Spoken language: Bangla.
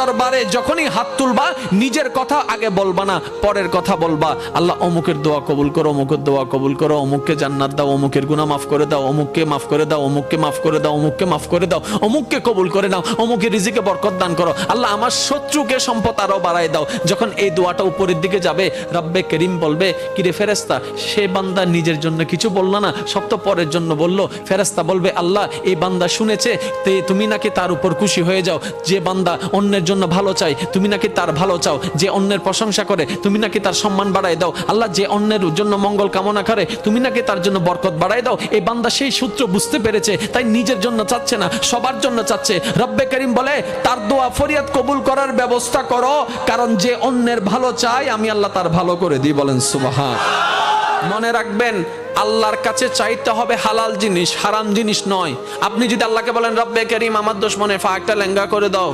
দরবারে যখনই হাত তুলবা নিজের কথা আগে বলবা না, পরের কথা বলবা। আল্লাহ অমুকের দোয়া কবুল করো, অমুকের দোয়া কবুল করো, অমুককে জান্নাত দাও, অমুকের গুনাহ মাফ করে দাও, অমুককে মাফ করে দাও, অমুককে মাফ করে দাও, অমুককে মাফ করে দাও, অমুককে কবুল করে নাও, অমুকের রিজিকে বরকত দান করো। আল্লাহ আমার শত্রুকে সম্পদ আরো বাড়ায় দাও। যখন এই দোয়াটা উপরের দিকে যাবে, রব্বে করিম বলবে, কিরে ফেরেশতা, সে বান্দা নিজের জন্য কিছু বলল না, সব তো পরের জন্য বললো। ফেরেশতা বলবে, আল্লাহ এই বান্দা শুনেছে, তুমি নাকি তার উপর খুশি হয়ে যাও। যে বান্দা অন্যের জন্য ভালো চাই, তুমি নাকি তার ভালো চাও। যে অন্যের প্রশংসা করে, তুমি নাকি তার সম্মান বাড়ায় দাও। আল্লাহ যে অন্যের জন্য মঙ্গল কামনা করে, তুমি নাকি তার জন্য বরকত বাড়ায় দাও। এই বান্দা সেই সূত্র বুঝতে পেরেছে, তাই নিজের জন্য চাচ্ছে না, সবার জন্য চাচ্ছে। রব্বে করিম বলে, তার দোয়া ফরিয়াদ কবুল করার ব্যবস্থা করো, কারণ যে অন্যের ভালো চায় আমি আল্লাহ তার ভালো করে দিই। বলেন সুবহান। মনে রাখবেন, আল্লাহর কাছে চাইতে হবে হালাল জিনিস, হারাম জিনিস নয়। আপনি যদি আল্লাহকে বলেন, রব্বে করিম আমার দুশমনের একটা লেঙ্গা করে দাও,